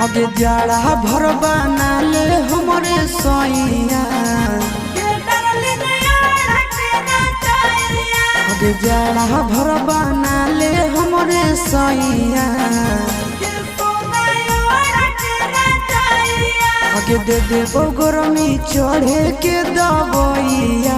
आगे जाड़ा भर बना ले हमरे सैया, आगे जाड़ा भर बना ले हमरे सैया, आगे दे दे गरमी चढ़े के दबैया।